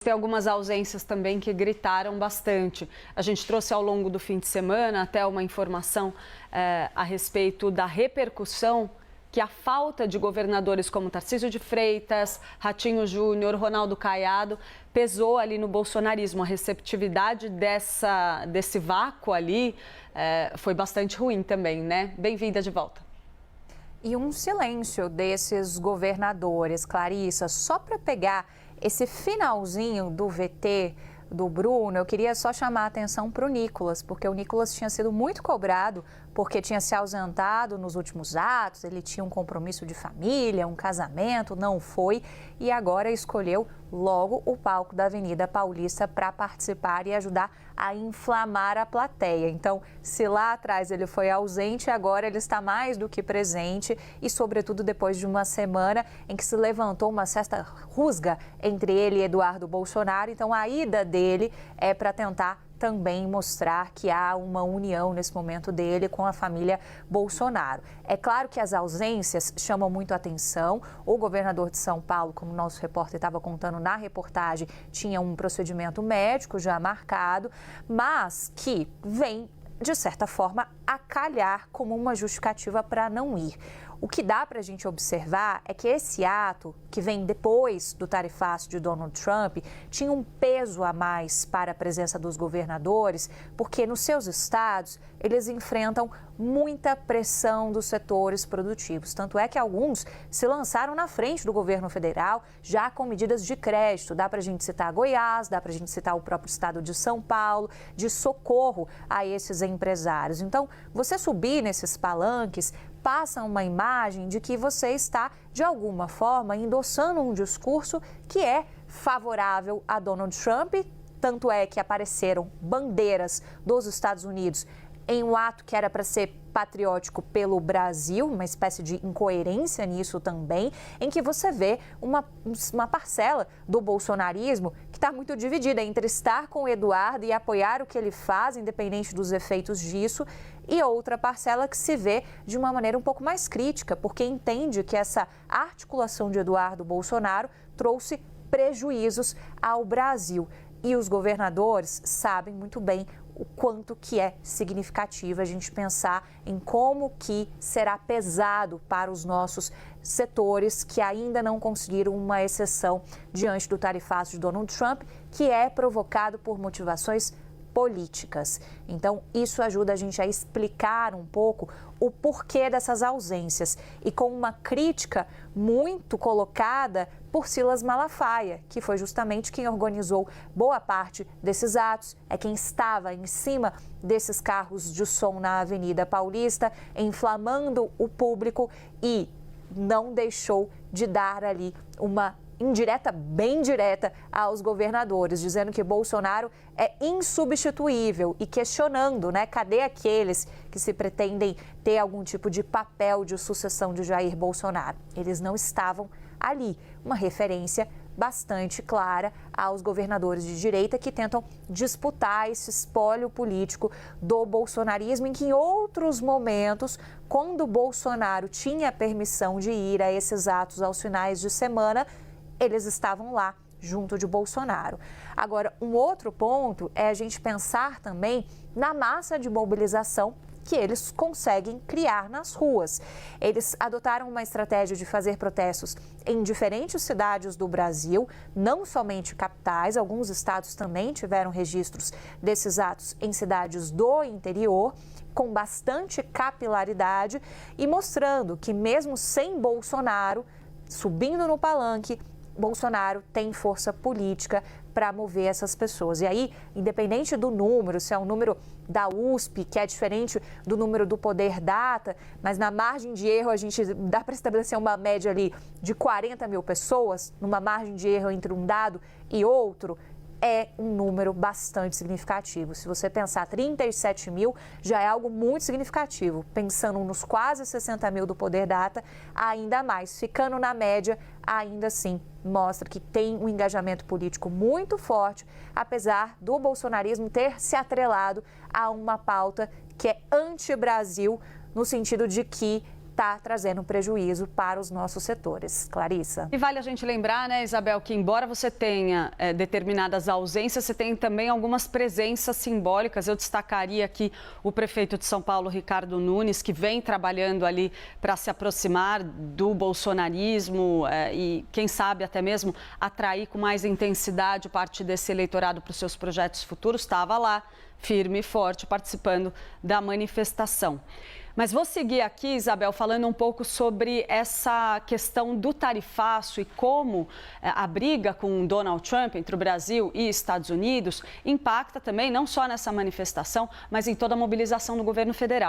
Tem algumas ausências também que gritaram bastante. A gente trouxe ao longo do fim de semana até uma informação a respeito da repercussão que a falta de governadores como Tarcísio de Freitas, Ratinho Júnior, Ronaldo Caiado pesou ali no bolsonarismo. A receptividade desse vácuo ali foi bastante ruim também, né? Bem-vinda de volta. E um silêncio desses governadores, Clarissa, só para pegar esse finalzinho do VT do Bruno, eu queria só chamar a atenção para o Nicolas, porque o Nicolas tinha sido muito cobrado porque tinha se ausentado nos últimos atos, ele tinha um compromisso de família, um casamento, não foi, e agora escolheu logo o palco da Avenida Paulista para participar e ajudar a inflamar a plateia. Então, se lá atrás ele foi ausente, agora ele está mais do que presente e, sobretudo, depois de uma semana em que se levantou uma certa rusga entre ele e Eduardo Bolsonaro. Então, a ida dele é para tentar também mostrar que há uma união nesse momento dele com a família Bolsonaro. É claro que as ausências chamam muito a atenção. O governador de São Paulo, como o nosso repórter estava contando na reportagem, tinha um procedimento médico já marcado, mas que vem, de certa forma, a calhar como uma justificativa para não ir. O que dá para a gente observar é que esse ato, que vem depois do tarifaço de Donald Trump, tinha um peso a mais para a presença dos governadores, porque nos seus estados eles enfrentam muita pressão dos setores produtivos. Tanto é que alguns se lançaram na frente do governo federal, já com medidas de crédito. Dá para a gente citar Goiás, dá para a gente citar o próprio estado de São Paulo, de socorro a esses empresários. Então, você subir nesses palanques passa uma imagem de que você está, de alguma forma, endossando um discurso que é favorável a Donald Trump. Tanto é que apareceram bandeiras dos Estados Unidos em um ato que era para ser patriótico pelo Brasil, uma espécie de incoerência nisso também, em que você vê uma parcela do bolsonarismo que está muito dividida entre estar com o Eduardo e apoiar o que ele faz, independente dos efeitos disso, e outra parcela que se vê de uma maneira um pouco mais crítica, porque entende que essa articulação de Eduardo Bolsonaro trouxe prejuízos ao Brasil. E os governadores sabem muito bem o quanto que é significativo a gente pensar em como que será pesado para os nossos setores que ainda não conseguiram uma exceção diante do tarifaço de Donald Trump, que é provocado por motivações políticas. Então, isso ajuda a gente a explicar um pouco o porquê dessas ausências e com uma crítica muito colocada por Silas Malafaia, que foi justamente quem organizou boa parte desses atos, é quem estava em cima desses carros de som na Avenida Paulista, inflamando o público e não deixou de dar ali uma indireta, bem direta aos governadores, dizendo que Bolsonaro é insubstituível e questionando, né, cadê aqueles que se pretendem ter algum tipo de papel de sucessão de Jair Bolsonaro? Eles não estavam ali. Uma referência bastante clara aos governadores de direita que tentam disputar esse espólio político do bolsonarismo, em que em outros momentos, quando Bolsonaro tinha permissão de ir a esses atos aos finais de semana, eles estavam lá, junto de Bolsonaro. Agora, um outro ponto é a gente pensar também na massa de mobilização que eles conseguem criar nas ruas. Eles adotaram uma estratégia de fazer protestos em diferentes cidades do Brasil, não somente capitais, alguns estados também tiveram registros desses atos em cidades do interior, com bastante capilaridade e mostrando que mesmo sem Bolsonaro subindo no palanque, Bolsonaro tem força política para mover essas pessoas. E aí, independente do número, se é um número da USP, que é diferente do número do Poder Data, mas na margem de erro a gente dá para estabelecer uma média ali de 40 mil pessoas, numa margem de erro entre um dado e outro, é um número bastante significativo. Se você pensar 37 mil, já é algo muito significativo. Pensando nos quase 60 mil do Poder Data, ainda mais. Ficando na média, ainda assim, mostra que tem um engajamento político muito forte, apesar do bolsonarismo ter se atrelado a uma pauta que é anti-Brasil, no sentido de que está trazendo prejuízo para os nossos setores. Clarissa. E vale a gente lembrar, né, Isabel, que embora você tenha determinadas ausências, você tem também algumas presenças simbólicas. Eu destacaria aqui o prefeito de São Paulo, Ricardo Nunes, que vem trabalhando ali para se aproximar do bolsonarismo e, quem sabe, até mesmo atrair com mais intensidade parte desse eleitorado para os seus projetos futuros. Estava lá, firme e forte, participando da manifestação. Mas vou seguir aqui, Isabel, falando um pouco sobre essa questão do tarifaço e como a briga com Donald Trump entre o Brasil e Estados Unidos impacta também não só nessa manifestação, mas em toda a mobilização do governo federal.